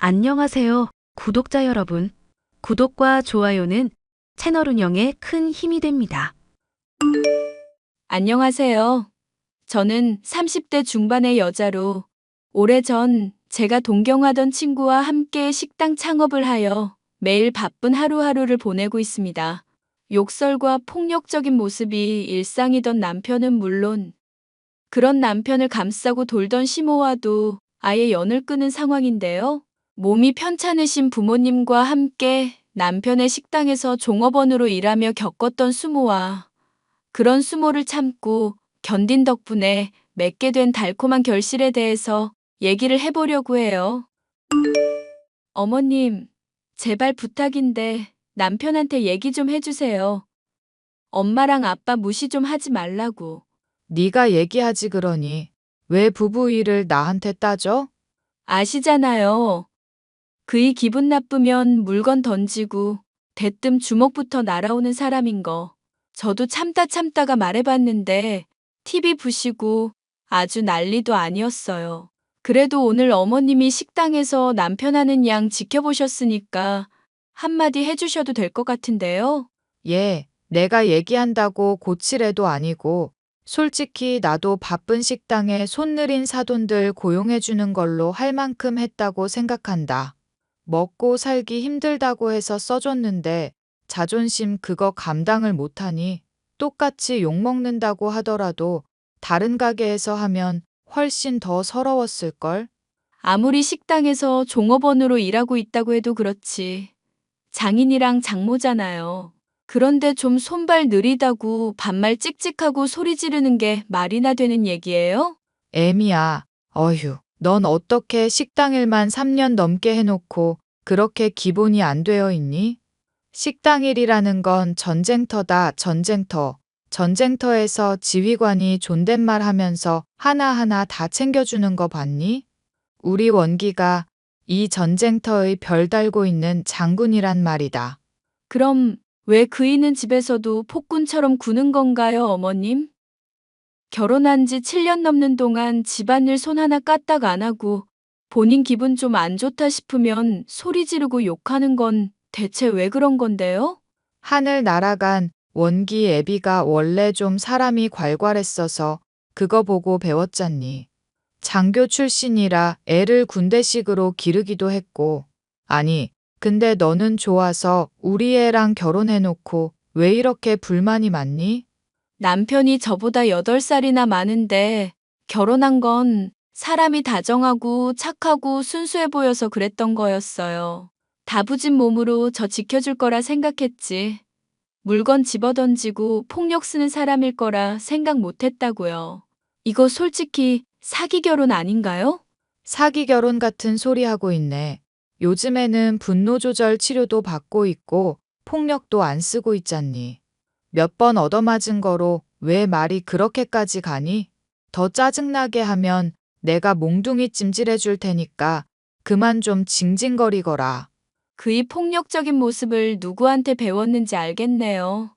안녕하세요, 구독자 여러분. 구독과 좋아요는 채널 운영에 큰 힘이 됩니다. 안녕하세요. 저는 30대 중반의 여자로 오래전 제가 동경하던 친구와 함께 식당 창업을 하여 매일 바쁜 하루하루를 보내고 있습니다. 욕설과 폭력적인 모습이 일상이던 남편은 물론 그런 남편을 감싸고 돌던 시모와도 아예 연을 끊은 상황인데요. 몸이 편찮으신 부모님과 함께 남편의 식당에서 종업원으로 일하며 겪었던 수모와 그런 수모를 참고 견딘 덕분에 맺게 된 달콤한 결실에 대해서 얘기를 해보려고 해요. 어머님, 제발 부탁인데 남편한테 얘기 좀 해주세요. 엄마랑 아빠 무시 좀 하지 말라고. 네가 얘기하지 그러니 왜 부부 일을 나한테 따져? 아시잖아요. 그이 기분 나쁘면 물건 던지고 대뜸 주먹부터 날아오는 사람인 거. 저도 참다가 말해봤는데 TV 부시고 아주 난리도 아니었어요. 그래도 오늘 어머님이 식당에서 남편 하는 양 지켜보셨으니까 한마디 해주셔도 될 것 같은데요. 얘, 내가 얘기한다고 고치래도 아니고 솔직히 나도 바쁜 식당에 손 느린 사돈들 고용해주는 걸로 할 만큼 했다고 생각한다. 먹고 살기 힘들다고 해서 써줬는데 자존심 그거 감당을 못하니 똑같이 욕먹는다고 하더라도 다른 가게에서 하면 훨씬 더 서러웠을걸? 아무리 식당에서 종업원으로 일하고 있다고 해도 그렇지. 장인이랑 장모잖아요. 그런데 좀 손발 느리다고 반말 찍찍하고 소리 지르는 게 말이나 되는 얘기예요? 애미야, 어휴, 넌 어떻게 식당 일만 3년 넘게 해놓고 그렇게 기본이 안 되어 있니? 식당 일이라는 건 전쟁터다, 전쟁터. 전쟁터에서 지휘관이 존댓말 하면서 하나하나 다 챙겨주는 거 봤니? 우리 원기가 이 전쟁터의 별 달고 있는 장군이란 말이다. 그럼 왜 그이는 집에서도 폭군처럼 구는 건가요, 어머님? 결혼한 지 7년 넘는 동안 집안일 손 하나 까딱 안 하고 본인 기분 좀 안 좋다 싶으면 소리 지르고 욕하는 건 대체 왜 그런 건데요? 하늘 날아간 원기 애비가 원래 좀 사람이 괄괄했어서 그거 보고 배웠잖니. 장교 출신이라 애를 군대식으로 기르기도 했고. 아니, 근데 너는 좋아서 우리 애랑 결혼해놓고 왜 이렇게 불만이 많니? 남편이 저보다 8살이나 많은데 결혼한 건 사람이 다정하고 착하고 순수해 보여서 그랬던 거였어요. 다부진 몸으로 저 지켜줄 거라 생각했지. 물건 집어던지고 폭력 쓰는 사람일 거라 생각 못 했다고요. 이거 솔직히 사기 결혼 아닌가요? 사기 결혼 같은 소리 하고 있네. 요즘에는 분노 조절 치료도 받고 있고 폭력도 안 쓰고 있잖니. 몇 번 얻어맞은 거로 왜 말이 그렇게까지 가니? 더 짜증나게 하면 내가 몽둥이 찜질해 줄 테니까 그만 좀 징징거리거라. 그이 폭력적인 모습을 누구한테 배웠는지 알겠네요.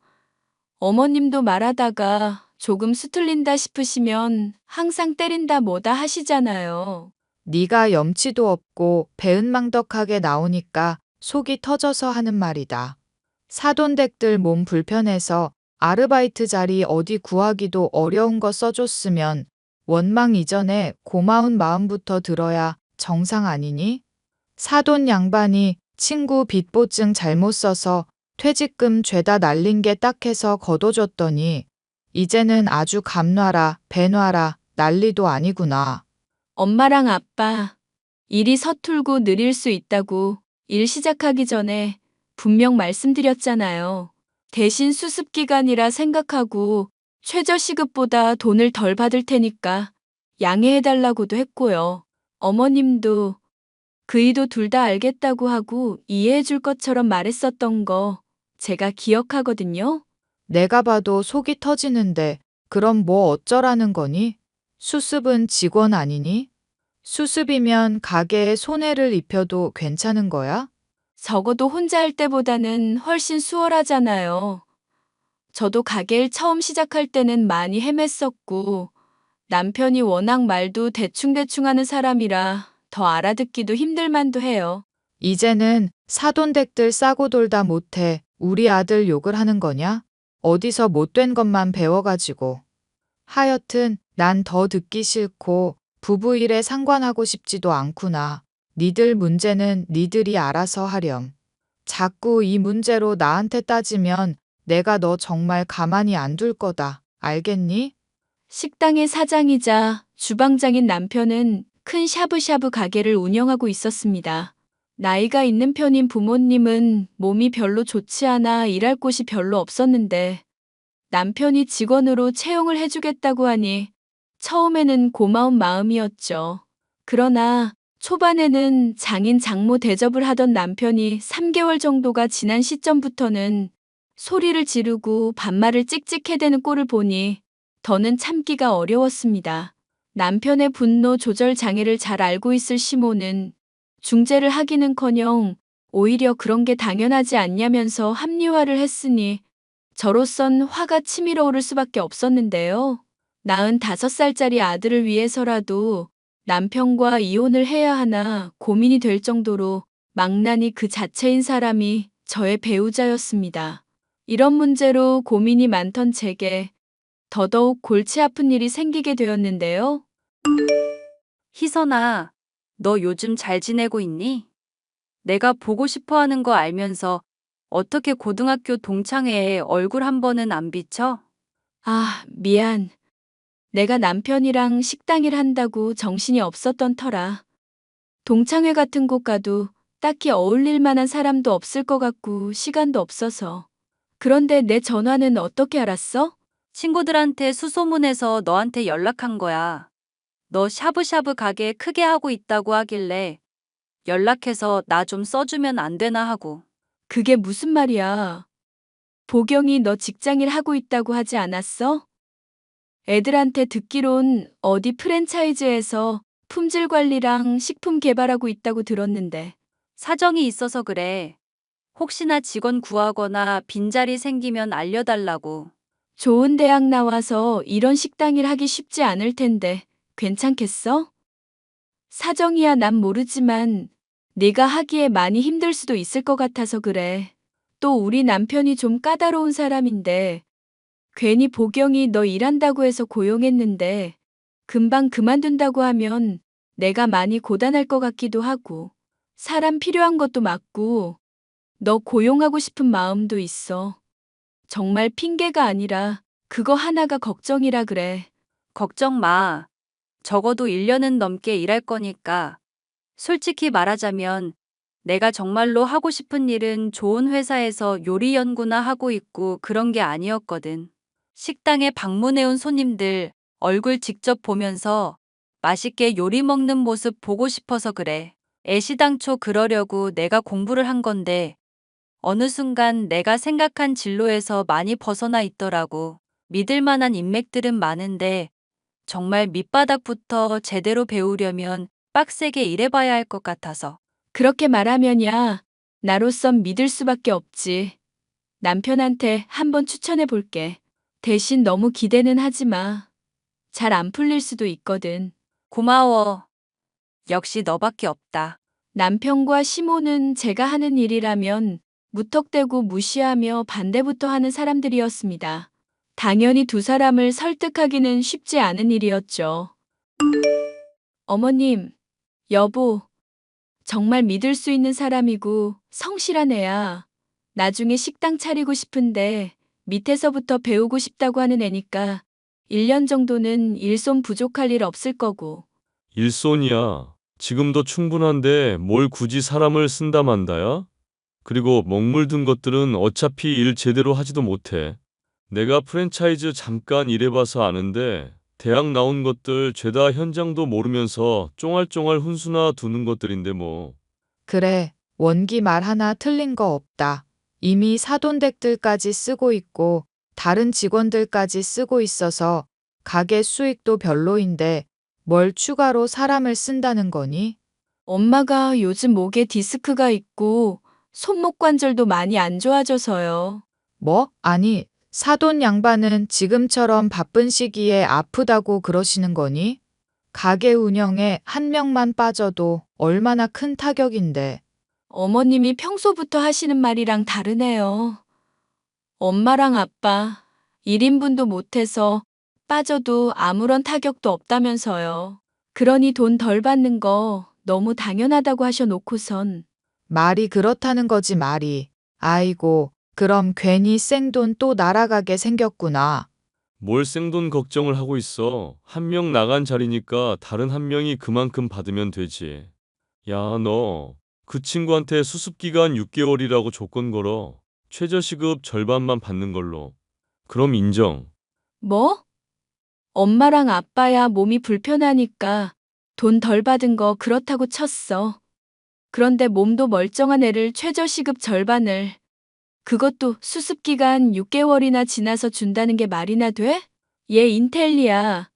어머님도 말하다가 조금 수틀린다 싶으시면 항상 때린다 뭐다 하시잖아요. 네가 염치도 없고 배은망덕하게 나오니까 속이 터져서 하는 말이다. 사돈댁들 몸 불편해서 아르바이트 자리 어디 구하기도 어려운 거 써줬으면 원망 이전에 고마운 마음부터 들어야 정상 아니니? 사돈 양반이 친구 빚보증 잘못 써서 퇴직금 죄다 날린 게 딱해서 거둬줬더니 이제는 아주 감놔라 배놔라 난리도 아니구나. 엄마랑 아빠, 일이 서툴고 느릴 수 있다고 일 시작하기 전에 분명 말씀드렸잖아요. 대신 수습기간이라 생각하고 최저시급보다 돈을 덜 받을 테니까 양해해달라고도 했고요. 어머님도 그이도 둘 다 알겠다고 하고 이해해줄 것처럼 말했었던 거 제가 기억하거든요. 내가 봐도 속이 터지는데 그럼 뭐 어쩌라는 거니? 수습은 직원 아니니? 수습이면 가게에 손해를 입혀도 괜찮은 거야? 적어도 혼자 할 때보다는 훨씬 수월하잖아요. 저도 가게를 처음 시작할 때는 많이 헤맸었고 남편이 워낙 말도 대충대충 하는 사람이라 더 알아듣기도 힘들만도 해요. 이제는 사돈댁들 싸고 돌다 못해 우리 아들 욕을 하는 거냐? 어디서 못된 것만 배워가지고. 하여튼 난 더 듣기 싫고 부부 일에 상관하고 싶지도 않구나. 니들 문제는 니들이 알아서 하렴. 자꾸 이 문제로 나한테 따지면 내가 너 정말 가만히 안 둘 거다. 알겠니? 식당의 사장이자 주방장인 남편은 큰 샤브샤브 가게를 운영하고 있었습니다. 나이가 있는 편인 부모님은 몸이 별로 좋지 않아 일할 곳이 별로 없었는데 남편이 직원으로 채용을 해주겠다고 하니 처음에는 고마운 마음이었죠. 그러나 초반에는 장인 장모 대접을 하던 남편이 3개월 정도가 지난 시점부터는 소리를 지르고 반말을 찍찍해대는 꼴을 보니 더는 참기가 어려웠습니다. 남편의 분노 조절 장애를 잘 알고 있을 시모는 중재를 하기는커녕 오히려 그런 게 당연하지 않냐면서 합리화를 했으니 저로선 화가 치밀어 오를 수밖에 없었는데요. 45살짜리 아들을 위해서라도 남편과 이혼을 해야 하나 고민이 될 정도로 망나니 그 자체인 사람이 저의 배우자였습니다. 이런 문제로 고민이 많던 제게 더더욱 골치 아픈 일이 생기게 되었는데요. 희선아, 너 요즘 잘 지내고 있니? 내가 보고 싶어 하는 거 알면서 어떻게 고등학교 동창회에 얼굴 한 번은 안 비쳐? 아, 미안. 내가 남편이랑 식당일 한다고 정신이 없었던 터라. 동창회 같은 곳 가도 딱히 어울릴 만한 사람도 없을 것 같고 시간도 없어서. 그런데 내 전화는 어떻게 알았어? 친구들한테 수소문해서 너한테 연락한 거야. 너 샤브샤브 가게 크게 하고 있다고 하길래 연락해서 나 좀 써주면 안 되나 하고. 그게 무슨 말이야? 보경이 너 직장일 하고 있다고 하지 않았어? 애들한테 듣기론 어디 프랜차이즈에서 품질 관리랑 식품 개발하고 있다고 들었는데. 사정이 있어서 그래. 혹시나 직원 구하거나 빈자리 생기면 알려달라고. 좋은 대학 나와서 이런 식당일 하기 쉽지 않을 텐데 괜찮겠어? 사정이야 난 모르지만 네가 하기에 많이 힘들 수도 있을 것 같아서 그래. 또 우리 남편이 좀 까다로운 사람인데 괜히 보경이 너 일한다고 해서 고용했는데 금방 그만둔다고 하면 내가 많이 고단할 것 같기도 하고 사람 필요한 것도 맞고 너 고용하고 싶은 마음도 있어. 정말 핑계가 아니라 그거 하나가 걱정이라 그래. 걱정 마. 적어도 1년은 넘게 일할 거니까. 솔직히 말하자면 내가 정말로 하고 싶은 일은 좋은 회사에서 요리 연구나 하고 있고 그런 게 아니었거든. 식당에 방문해온 손님들 얼굴 직접 보면서 맛있게 요리 먹는 모습 보고 싶어서 그래. 애시당초 그러려고 내가 공부를 한 건데 어느 순간 내가 생각한 진로에서 많이 벗어나 있더라고. 믿을 만한 인맥들은 많은데 정말 밑바닥부터 제대로 배우려면 빡세게 일해봐야 할 것 같아서. 그렇게 말하면야 나로선 믿을 수밖에 없지. 남편한테 한번 추천해 볼게. 대신 너무 기대는 하지 마. 잘 안 풀릴 수도 있거든. 고마워. 역시 너밖에 없다. 남편과 시모는 제가 하는 일이라면 무턱대고 무시하며 반대부터 하는 사람들이었습니다. 당연히 두 사람을 설득하기는 쉽지 않은 일이었죠. 어머님, 여보, 정말 믿을 수 있는 사람이고 성실한 애야. 나중에 식당 차리고 싶은데 밑에서부터 배우고 싶다고 하는 애니까 1년 정도는 일손 부족할 일 없을 거고. 일손이야. 지금도 충분한데 뭘 굳이 사람을 쓴다 만다야? 그리고 먹물 든 것들은 어차피 일 제대로 하지도 못해. 내가 프랜차이즈 잠깐 일해봐서 아는데 대학 나온 것들 죄다 현장도 모르면서 쫑알쫑알 훈수나 두는 것들인데 뭐. 그래, 원기 말 하나 틀린 거 없다. 이미 사돈댁들까지 쓰고 있고 다른 직원들까지 쓰고 있어서 가게 수익도 별로인데 뭘 추가로 사람을 쓴다는 거니? 엄마가 요즘 목에 디스크가 있고 손목 관절도 많이 안 좋아져서요. 뭐? 아니, 사돈 양반은 지금처럼 바쁜 시기에 아프다고 그러시는 거니? 가게 운영에 한 명만 빠져도 얼마나 큰 타격인데. 어머님이 평소부터 하시는 말이랑 다르네요. 엄마랑 아빠 1인분도 못해서 빠져도 아무런 타격도 없다면서요. 그러니 돈 덜 받는 거 너무 당연하다고 하셔놓고선 말이 그렇다는 거지 말이. 아이고, 그럼 괜히 생돈 또 날아가게 생겼구나. 뭘 생돈 걱정을 하고 있어. 한 명 나간 자리니까 다른 한 명이 그만큼 받으면 되지. 야, 너 그 친구한테 수습기간 6개월이라고 조건 걸어. 최저시급 절반만 받는 걸로. 그럼 인정. 뭐? 엄마랑 아빠야 몸이 불편하니까 돈 덜 받은 거 그렇다고 쳤어. 그런데 몸도 멀쩡한 애를 최저시급 절반을, 그것도 수습기간 6개월이나 지나서 준다는 게 말이나 돼? 얘 인텔리야.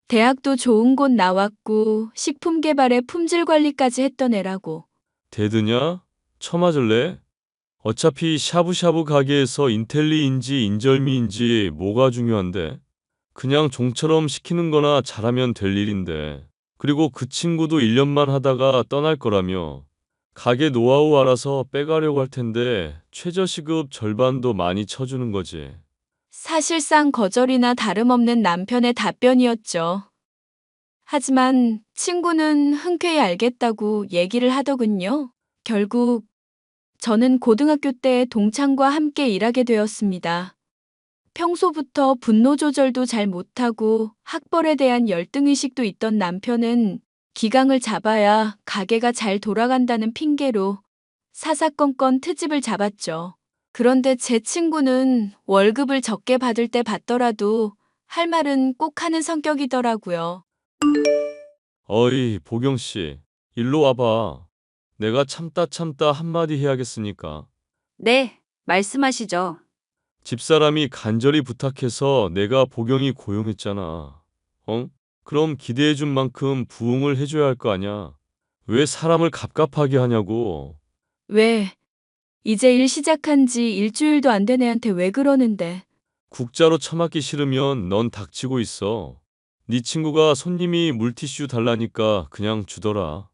대학도 좋은 곳 나왔고 식품 개발에 품질 관리까지 했던 애라고. 대드냐? 처맞을래? 어차피 샤브샤브 가게에서 인텔리인지 인절미인지 뭐가 중요한데? 그냥 종처럼 시키는 거나 잘하면 될 일인데. 그리고 그 친구도 1년만 하다가 떠날 거라며. 가게 노하우 알아서 빼가려고 할 텐데 최저시급 절반도 많이 쳐주는 거지. 사실상 거절이나 다름없는 남편의 답변이었죠. 하지만 친구는 흔쾌히 알겠다고 얘기를 하더군요. 결국 저는 고등학교 때 동창과 함께 일하게 되었습니다. 평소부터 분노 조절도 잘 못하고 학벌에 대한 열등의식도 있던 남편은 기강을 잡아야 가게가 잘 돌아간다는 핑계로 사사건건 트집을 잡았죠. 그런데 제 친구는 월급을 적게 받을 때 받더라도 할 말은 꼭 하는 성격이더라고요. 어이, 보경씨. 일로 와봐. 내가 참다 한마디 해야겠으니까. 네, 말씀하시죠. 집사람이 간절히 부탁해서 내가 보경이 고용했잖아. 어? 그럼 기대해준 만큼 부응을 해줘야 할 거 아냐? 왜 사람을 갑갑하게 하냐고. 왜? 이제 일 시작한 지 일주일도 안 된 애한테 왜 그러는데? 국자로 처맞기 싫으면 넌 닥치고 있어. 네 친구가 손님이 물티슈 달라니까 그냥 주더라.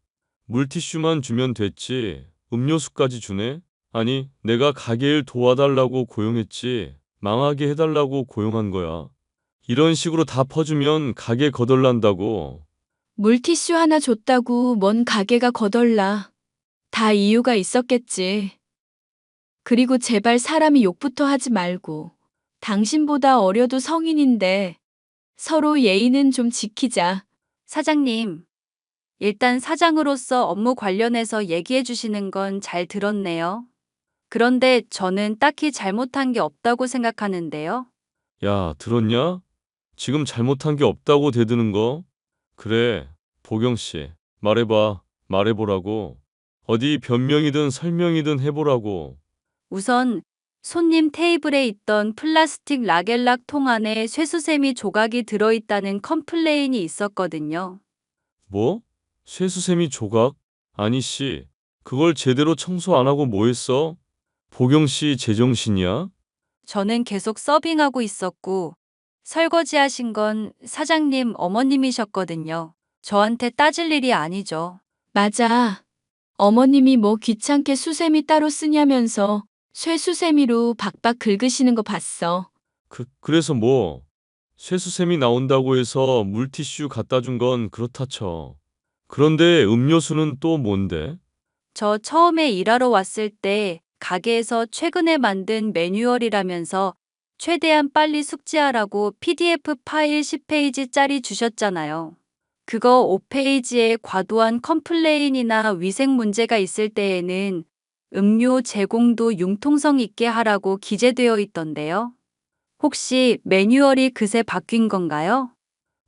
물티슈만 주면 됐지. 음료수까지 주네? 아니, 내가 가게 일 도와달라고 고용했지. 망하게 해달라고 고용한 거야. 이런 식으로 다 퍼주면 가게 거덜난다고. 물티슈 하나 줬다고 뭔 가게가 거덜나. 다 이유가 있었겠지. 그리고 제발 사람이 욕부터 하지 말고. 당신보다 어려도 성인인데 서로 예의는 좀 지키자. 사장님, 일단 사장으로서 업무 관련해서 얘기해 주시는 건 잘 들었네요. 그런데 저는 딱히 잘못한 게 없다고 생각하는데요. 야, 들었냐? 지금 잘못한 게 없다고 대드는 거? 그래, 보경씨. 말해보라고. 어디 변명이든 설명이든 해보라고. 우선 손님 테이블에 있던 플라스틱 라겔락 통 안에 쇠수세미 조각이 들어있다는 컴플레인이 있었거든요. 뭐? 쇠수세미 조각? 아니 씨, 그걸 제대로 청소 안 하고 뭐 했어? 보경씨 제정신이야? 저는 계속 서빙하고 있었고, 설거지하신 건 사장님 어머님이셨거든요. 저한테 따질 일이 아니죠. 맞아. 어머님이 뭐 귀찮게 수세미 따로 쓰냐면서 쇠수세미로 박박 긁으시는 거 봤어. 그래서 뭐? 쇠수세미 나온다고 해서 물티슈 갖다 준 건 그렇다 쳐. 그런데 음료수는 또 뭔데? 저 처음에 일하러 왔을 때 가게에서 최근에 만든 매뉴얼이라면서 최대한 빨리 숙지하라고 PDF 파일 10페이지짜리 주셨잖아요. 그거 5페이지에 과도한 컴플레인이나 위생 문제가 있을 때에는 음료 제공도 융통성 있게 하라고 기재되어 있던데요. 혹시 매뉴얼이 그새 바뀐 건가요?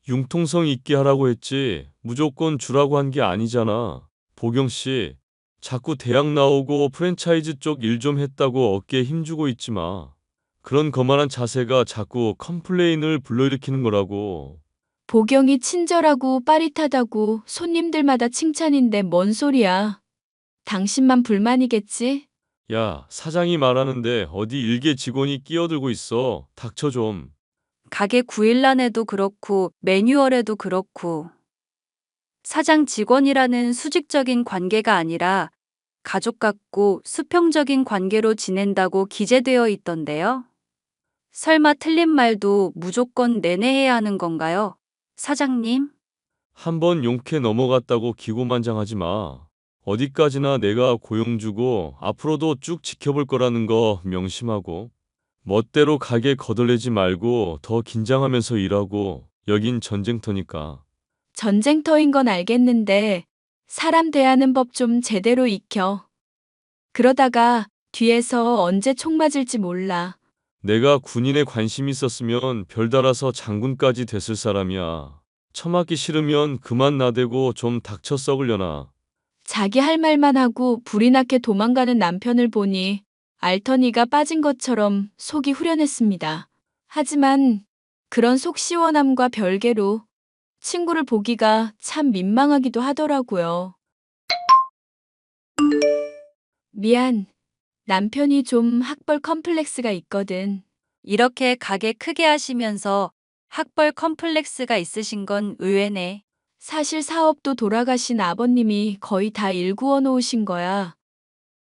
융통성 있게 하라고 했지 무조건 주라고 한 게 아니잖아. 보경씨, 자꾸 대학 나오고 프랜차이즈 쪽 일 좀 했다고 어깨에 힘주고 있지 마. 그런 거만한 자세가 자꾸 컴플레인을 불러일으키는 거라고. 보경이 친절하고 빠릿하다고 손님들마다 칭찬인데 뭔 소리야. 당신만 불만이겠지? 야, 사장이 말하는데 어디 일개 직원이 끼어들고 있어. 닥쳐 좀. 가게 구일란에도 그렇고 매뉴얼에도 그렇고 사장 직원이라는 수직적인 관계가 아니라 가족 같고 수평적인 관계로 지낸다고 기재되어 있던데요. 설마 틀린 말도 무조건 내내해야 하는 건가요? 사장님? 한번 용케 넘어갔다고 기고만장하지 마. 어디까지나 내가 고용 주고 앞으로도 쭉 지켜볼 거라는 거 명심하고 멋대로 가게 거덜내지 말고 더 긴장하면서 일하고 여긴 전쟁터니까. 전쟁터인 건 알겠는데 사람 대하는 법 좀 제대로 익혀. 그러다가 뒤에서 언제 총 맞을지 몰라. 내가 군인에 관심 있었으면 별달아서 장군까지 됐을 사람이야. 처맞기 싫으면 그만 나대고 좀 닥쳐 썩으려나. 자기 할 말만 하고 불이 나게 도망가는 남편을 보니 알터니가 빠진 것처럼 속이 후련했습니다. 하지만 그런 속 시원함과 별개로 친구를 보기가 참 민망하기도 하더라고요. 미안. 남편이 좀 학벌 컴플렉스가 있거든. 이렇게 가게 크게 하시면서 학벌 컴플렉스가 있으신 건 의외네. 사실 사업도 돌아가신 아버님이 거의 다 일구어 놓으신 거야.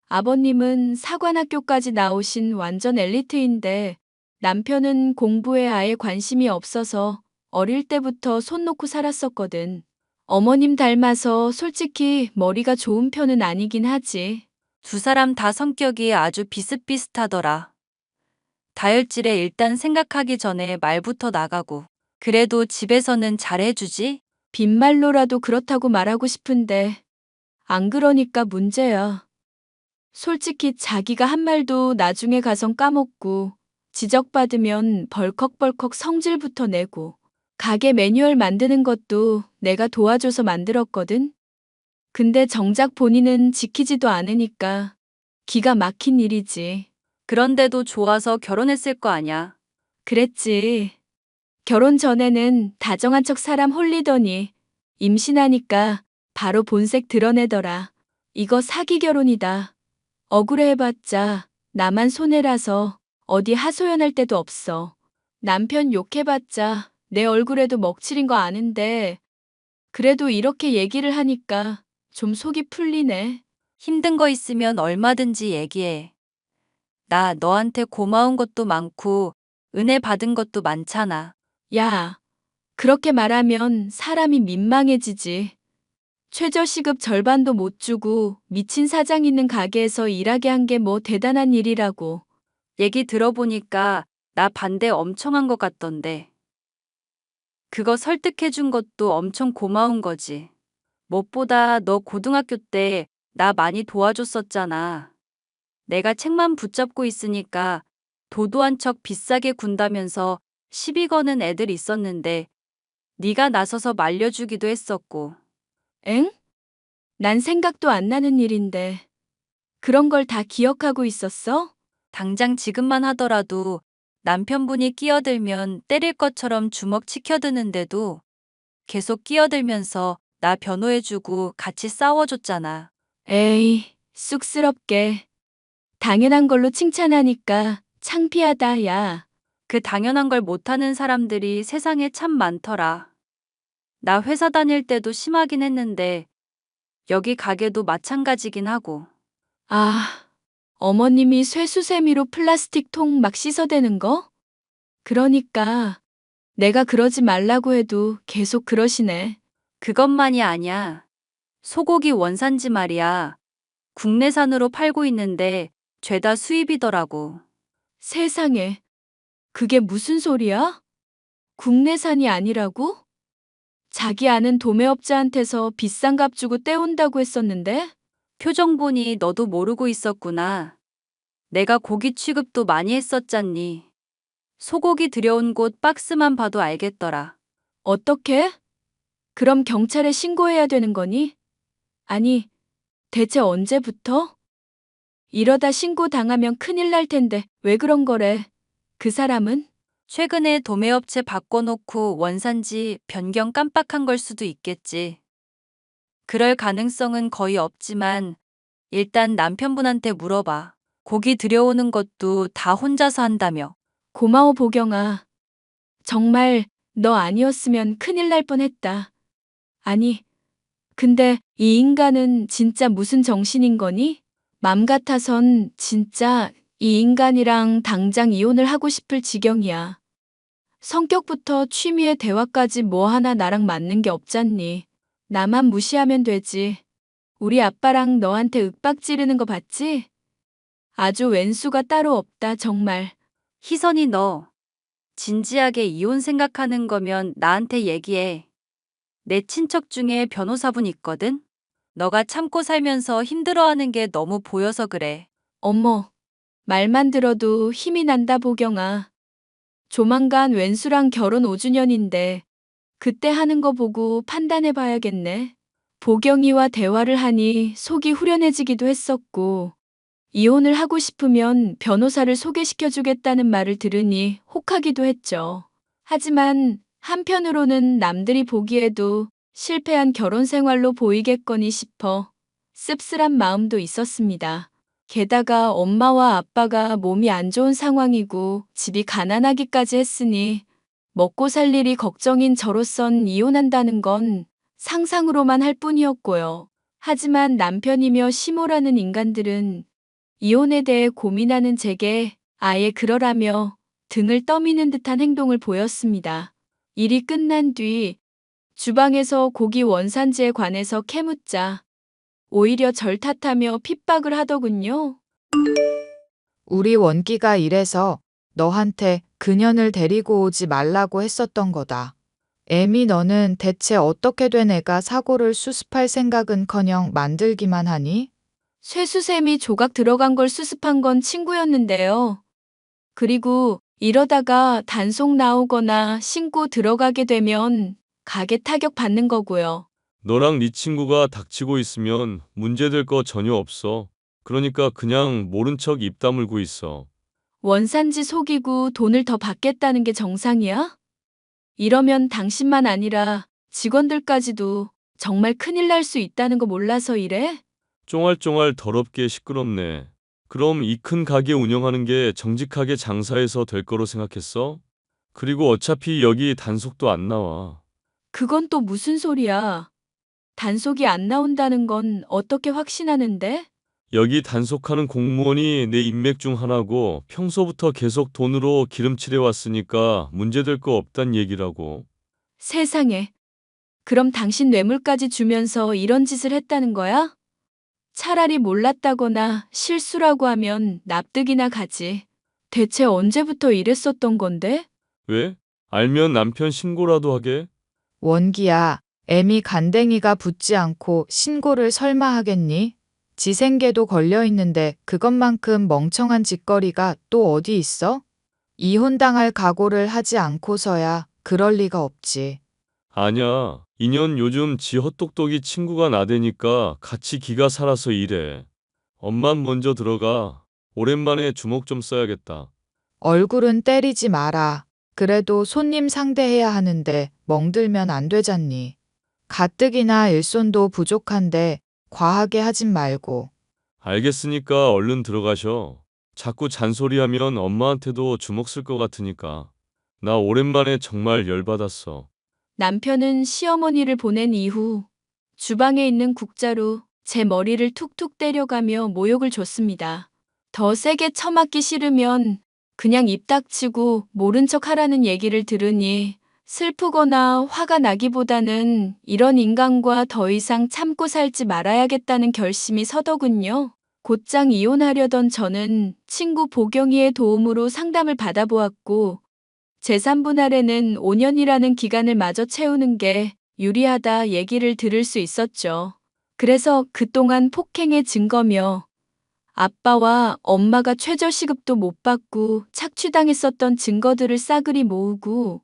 아버님은 사관학교까지 나오신 완전 엘리트인데 남편은 공부에 아예 관심이 없어서 어릴 때부터 손 놓고 살았었거든. 어머님 닮아서 솔직히 머리가 좋은 편은 아니긴 하지. 두 사람 다 성격이 아주 비슷비슷하더라. 다혈질에 일단 생각하기 전에 말부터 나가고. 그래도 집에서는 잘해주지? 빈말로라도 그렇다고 말하고 싶은데 안 그러니까 문제야. 솔직히 자기가 한 말도 나중에 가선 까먹고 지적받으면 벌컥벌컥 성질부터 내고 가게 매뉴얼 만드는 것도 내가 도와줘서 만들었거든. 근데 정작 본인은 지키지도 않으니까 기가 막힌 일이지. 그런데도 좋아서 결혼했을 거 아냐. 그랬지. 결혼 전에는 다정한 척 사람 홀리더니 임신하니까 바로 본색 드러내더라. 이거 사기 결혼이다. 억울해봤자 나만 손해라서 어디 하소연할 데도 없어. 남편 욕해봤자 내 얼굴에도 먹칠인 거 아는데 그래도 이렇게 얘기를 하니까 좀 속이 풀리네. 힘든 거 있으면 얼마든지 얘기해. 나 너한테 고마운 것도 많고 은혜 받은 것도 많잖아. 야, 그렇게 말하면 사람이 민망해지지. 최저시급 절반도 못 주고 미친 사장 있는 가게에서 일하게 한 게 뭐 대단한 일이라고. 얘기 들어보니까 나 반대 엄청 한 것 같던데. 그거 설득해준 것도 엄청 고마운 거지. 무엇보다 너 고등학교 때 나 많이 도와줬었잖아. 내가 책만 붙잡고 있으니까 도도한 척 비싸게 군다면서 시비 거는 애들 있었는데 네가 나서서 말려주기도 했었고. 엥? 난 생각도 안 나는 일인데. 그런 걸 다 기억하고 있었어? 당장 지금만 하더라도 남편분이 끼어들면 때릴 것처럼 주먹 치켜드는데도 계속 끼어들면서 나 변호해주고 같이 싸워줬잖아. 에이, 쑥스럽게. 당연한 걸로 칭찬하니까 창피하다, 야. 그 당연한 걸 못하는 사람들이 세상에 참 많더라. 나 회사 다닐 때도 심하긴 했는데 여기 가게도 마찬가지긴 하고. 아, 어머님이 쇠수세미로 플라스틱 통 막 씻어대는 거? 그러니까 내가 그러지 말라고 해도 계속 그러시네. 그것만이 아니야. 소고기 원산지 말이야. 국내산으로 팔고 있는데 죄다 수입이더라고. 세상에, 그게 무슨 소리야? 국내산이 아니라고? 자기 아는 도매업자한테서 비싼 값 주고 떼온다고 했었는데? 표정 보니 너도 모르고 있었구나. 내가 고기 취급도 많이 했었잖니. 소고기 들여온 곳 박스만 봐도 알겠더라. 어떻게? 그럼 경찰에 신고해야 되는 거니? 아니, 대체 언제부터? 이러다 신고 당하면 큰일 날 텐데 왜 그런 거래? 그 사람은? 최근에 도매업체 바꿔놓고 원산지 변경 깜빡한 걸 수도 있겠지. 그럴 가능성은 거의 없지만 일단 남편분한테 물어봐. 고기 들여오는 것도 다 혼자서 한다며. 고마워, 보경아. 정말 너 아니었으면 큰일 날 뻔했다. 아니, 근데 이 인간은 진짜 무슨 정신인 거니? 맘 같아선 진짜 이 인간이랑 당장 이혼을 하고 싶을 지경이야. 성격부터 취미에 대화까지 뭐 하나 나랑 맞는 게 없잖니. 나만 무시하면 되지. 우리 아빠랑 너한테 윽박 지르는 거 봤지? 아주 왼수가 따로 없다, 정말. 희선이 너 진지하게 이혼 생각하는 거면 나한테 얘기해. 내 친척 중에 변호사분 있거든? 너가 참고 살면서 힘들어하는 게 너무 보여서 그래. 어머, 말만 들어도 힘이 난다, 보경아. 조만간 왼수랑 결혼 5주년인데 그때 하는 거 보고 판단해 봐야겠네. 보경이와 대화를 하니 속이 후련해지기도 했었고, 이혼을 하고 싶으면 변호사를 소개시켜 주겠다는 말을 들으니 혹하기도 했죠. 하지만 한편으로는 남들이 보기에도 실패한 결혼 생활로 보이겠거니 싶어 씁쓸한 마음도 있었습니다. 게다가 엄마와 아빠가 몸이 안 좋은 상황이고 집이 가난하기까지 했으니 먹고 살 일이 걱정인 저로선 이혼한다는 건 상상으로만 할 뿐이었고요. 하지만 남편이며 시모라는 인간들은 이혼에 대해 고민하는 제게 아예 그러라며 등을 떠미는 듯한 행동을 보였습니다. 일이 끝난 뒤 주방에서 고기 원산지에 관해서 캐묻자 오히려 절 탓하며 핍박을 하더군요. 우리 원기가 이래서 너한테 그년을 데리고 오지 말라고 했었던 거다. 애미 너는 대체 어떻게 된 애가 사고를 수습할 생각은커녕 만들기만 하니? 쇠수셈이 조각 들어간 걸 수습한 건 친구였는데요. 그리고 이러다가 단속 나오거나 신고 들어가게 되면 가게 타격 받는 거고요. 너랑 네 친구가 닥치고 있으면 문제될 거 전혀 없어. 그러니까 그냥 모른 척 입 다물고 있어. 원산지 속이고 돈을 더 받겠다는 게 정상이야? 이러면 당신만 아니라 직원들까지도 정말 큰일 날 수 있다는 거 몰라서 이래? 쫑알쫑알 더럽게 시끄럽네. 그럼 이 큰 가게 운영하는 게 정직하게 장사해서 될 거로 생각했어? 그리고 어차피 여기 단속도 안 나와. 그건 또 무슨 소리야? 단속이 안 나온다는 건 어떻게 확신하는데? 여기 단속하는 공무원이 내 인맥 중 하나고 평소부터 계속 돈으로 기름칠해 왔으니까 문제될 거 없단 얘기라고. 세상에. 그럼 당신 뇌물까지 주면서 이런 짓을 했다는 거야? 차라리 몰랐다거나 실수라고 하면 납득이나 가지. 대체 언제부터 이랬었던 건데? 왜? 알면 남편 신고라도 하게? 원기야, 애미 간댕이가 붙지 않고 신고를 설마 하겠니? 지 생계도 걸려 있는데 그것만큼 멍청한 짓거리가 또 어디 있어? 이혼당할 각오를 하지 않고서야 그럴 리가 없지. 아냐. 인연 요즘 지 헛똑똑이 친구가 나대니까 같이 기가 살아서 이래. 엄만 먼저 들어가. 오랜만에 주먹 좀 써야겠다. 얼굴은 때리지 마라. 그래도 손님 상대해야 하는데 멍들면 안 되잖니. 가뜩이나 일손도 부족한데 과하게 하진 말고. 알겠으니까 얼른 들어가셔. 자꾸 잔소리하면 엄마한테도 주먹 쓸 것 같으니까. 나 오랜만에 정말 열받았어. 남편은 시어머니를 보낸 이후 주방에 있는 국자로 제 머리를 툭툭 때려가며 모욕을 줬습니다. 더 세게 처맞기 싫으면 그냥 입 닥치고 모른 척 하라는 얘기를 들으니 슬프거나 화가 나기보다는 이런 인간과 더 이상 참고 살지 말아야겠다는 결심이 서더군요. 곧장 이혼하려던 저는 친구 보경이의 도움으로 상담을 받아보았고 재산분할에는 5년이라는 기간을 마저 채우는 게 유리하다 얘기를 들을 수 있었죠. 그래서 그동안 폭행의 증거며 아빠와 엄마가 최저시급도 못 받고 착취당했었던 증거들을 싸그리 모으고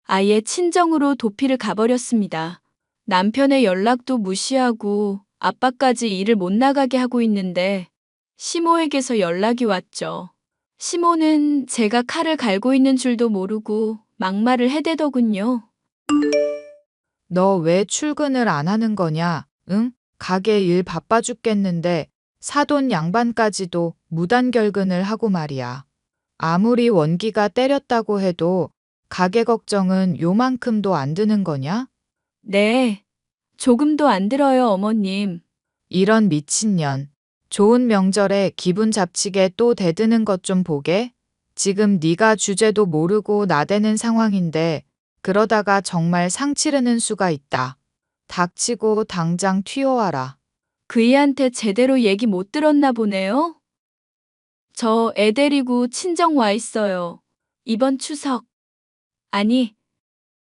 아예 친정으로 도피를 가버렸습니다. 남편의 연락도 무시하고 아빠까지 일을 못 나가게 하고 있는데 시모에게서 연락이 왔죠. 시모는 제가 칼을 갈고 있는 줄도 모르고 막말을 해대더군요. 너 왜 출근을 안 하는 거냐? 응? 가게 일 바빠 죽겠는데 사돈 양반까지도 무단결근을 하고 말이야. 아무리 원기가 때렸다고 해도 가게 걱정은 요만큼도 안 드는 거냐? 네, 조금도 안 들어요, 어머님. 이런 미친년. 좋은 명절에 기분 잡치게 또 대드는 것 좀 보게. 지금 네가 주제도 모르고 나대는 상황인데 그러다가 정말 상 치르는 수가 있다. 닥치고 당장 튀어와라. 그이한테 제대로 얘기 못 들었나 보네요. 저 애 데리고 친정 와 있어요. 이번 추석. 아니,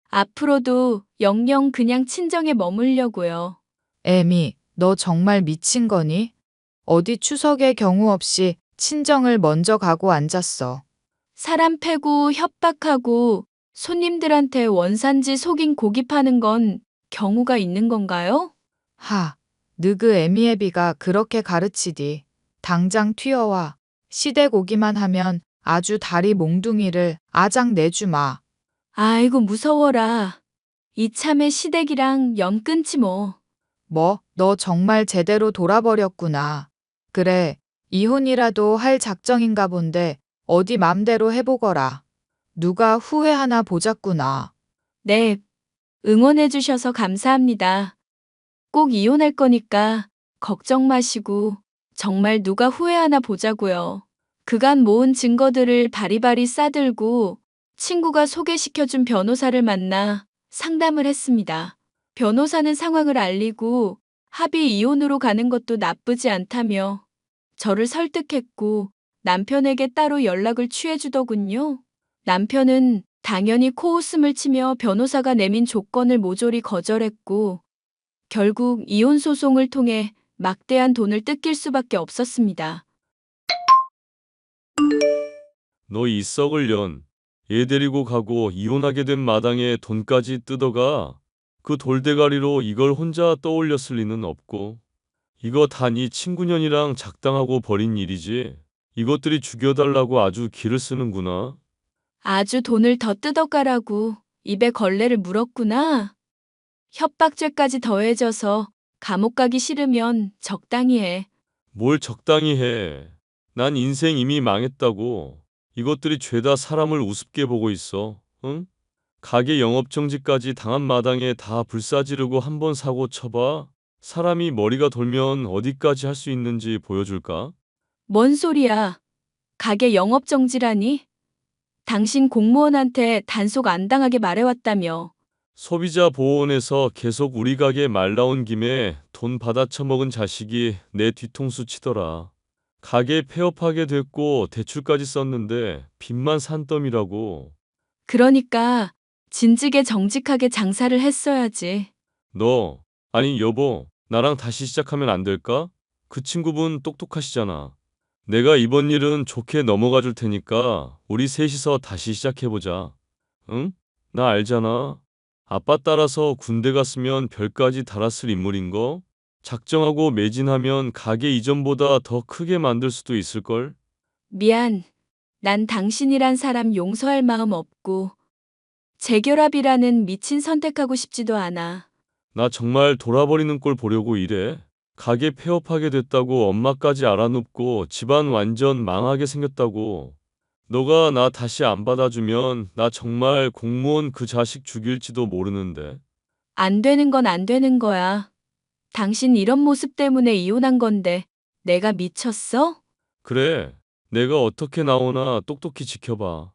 앞으로도 영영 그냥 친정에 머물려고요. 애미, 너 정말 미친 거니? 어디 추석에 경우 없이 친정을 먼저 가고 앉았어. 사람 패고 협박하고 손님들한테 원산지 속인 고기 파는 건 경우가 있는 건가요? 하, 느그 애미애비가 그렇게 가르치디. 당장 튀어와. 시댁 오기만 하면 아주 다리 몽둥이를 아작 내주마. 아이고 무서워라. 이참에 시댁이랑 연 끊지 뭐. 뭐, 너 정말 제대로 돌아버렸구나. 그래, 이혼이라도 할 작정인가 본데 어디 맘대로 해보거라. 누가 후회하나 보자꾸나. 네, 응원해 주셔서 감사합니다. 꼭 이혼할 거니까 걱정 마시고 정말 누가 후회하나 보자고요. 그간 모은 증거들을 바리바리 싸들고 친구가 소개시켜준 변호사를 만나 상담을 했습니다. 변호사는 상황을 알리고 합의 이혼으로 가는 것도 나쁘지 않다며 저를 설득했고 남편에게 따로 연락을 취해주더군요. 남편은 당연히 코웃음을 치며 변호사가 내민 조건을 모조리 거절했고 결국 이혼 소송을 통해 막대한 돈을 뜯길 수밖에 없었습니다. 너 이 썩을 년. 얘 데리고 가고 이혼하게 된 마당에 돈까지 뜯어가. 그 돌대가리로 이걸 혼자 떠올렸을 리는 없고. 이거 다 네 친구년이랑 작당하고 벌인 일이지. 이것들이 죽여달라고 아주 기를 쓰는구나. 아주 돈을 더 뜯어가라고 입에 걸레를 물었구나. 협박죄까지 더해져서 감옥 가기 싫으면 적당히 해. 뭘 적당히 해. 난 인생 이미 망했다고. 이것들이 죄다 사람을 우습게 보고 있어. 응? 가게 영업정지까지 당한 마당에 다 불사지르고 한번 사고 쳐봐. 사람이 머리가 돌면 어디까지 할 수 있는지 보여줄까? 뭔 소리야. 가게 영업정지라니? 당신 공무원한테 단속 안 당하게 말해왔다며. 소비자 보호원에서 계속 우리 가게 말 나온 김에 돈 받아 처먹은 자식이 내 뒤통수 치더라. 가게 폐업하게 됐고 대출까지 썼는데 빚만 산더미라고. 그러니까 진즉에 정직하게 장사를 했어야지. 너, 아니 여보, 나랑 다시 시작하면 안 될까? 그 친구분 똑똑하시잖아. 내가 이번 일은 좋게 넘어가 줄 테니까 우리 셋이서 다시 시작해보자. 응? 나 알잖아. 아빠 따라서 군대 갔으면 별까지 달았을 인물인 거? 작정하고 매진하면 가게 이전보다 더 크게 만들 수도 있을걸? 미안. 난 당신이란 사람 용서할 마음 없고 재결합이라는 미친 선택하고 싶지도 않아. 나 정말 돌아버리는 꼴 보려고 이래. 가게 폐업하게 됐다고 엄마까지 알아눕고 집안 완전 망하게 생겼다고. 너가 나 다시 안 받아주면 나 정말 공무원 그 자식 죽일지도 모르는데. 안 되는 건 안 되는 거야. 당신 이런 모습 때문에 이혼한 건데 내가 미쳤어? 그래, 내가 어떻게 나오나 똑똑히 지켜봐.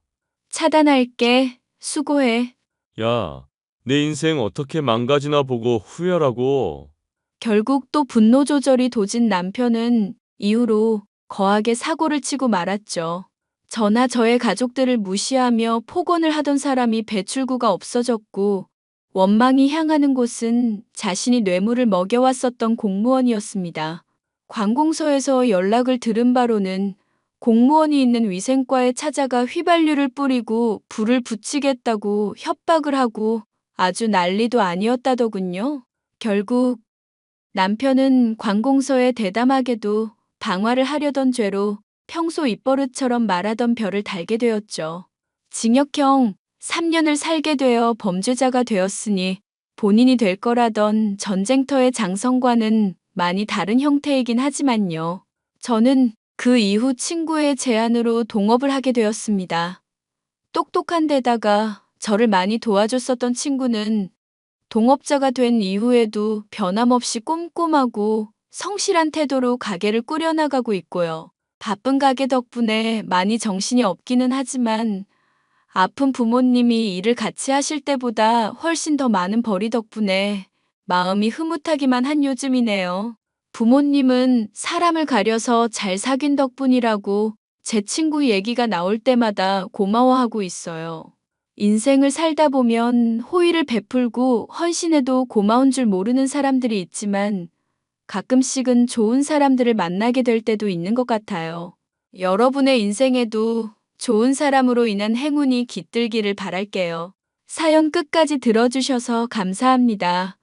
차단할게. 수고해. 야, 내 인생 어떻게 망가지나 보고 후회하라고. 결국 또 분노 조절이 도진 남편은 이후로 거하게 사고를 치고 말았죠. 저나 저의 가족들을 무시하며 폭언을 하던 사람이 배출구가 없어졌고 원망이 향하는 곳은 자신이 뇌물을 먹여왔었던 공무원이었습니다. 관공서에서 연락을 들은 바로는 공무원이 있는 위생과에 찾아가 휘발유를 뿌리고 불을 붙이겠다고 협박을 하고 아주 난리도 아니었다더군요. 결국 남편은 관공서에 대담하게도 방화를 하려던 죄로 평소 입버릇처럼 말하던 별을 달게 되었죠. 징역형 3년을 살게 되어 범죄자가 되었으니 본인이 될 거라던 전쟁터의 장성과는 많이 다른 형태이긴 하지만요. 저는 그 이후 친구의 제안으로 동업을 하게 되었습니다. 똑똑한 데다가 저를 많이 도와줬었던 친구는 동업자가 된 이후에도 변함없이 꼼꼼하고 성실한 태도로 가게를 꾸려나가고 있고요. 바쁜 가게 덕분에 많이 정신이 없기는 하지만 아픈 부모님이 일을 같이 하실 때보다 훨씬 더 많은 벌이 덕분에 마음이 흐뭇하기만 한 요즘이네요. 부모님은 사람을 가려서 잘 사귄 덕분이라고 제 친구 얘기가 나올 때마다 고마워하고 있어요. 인생을 살다 보면 호의를 베풀고 헌신해도 고마운 줄 모르는 사람들이 있지만 가끔씩은 좋은 사람들을 만나게 될 때도 있는 것 같아요. 여러분의 인생에도 좋은 사람으로 인한 행운이 깃들기를 바랄게요. 사연 끝까지 들어주셔서 감사합니다.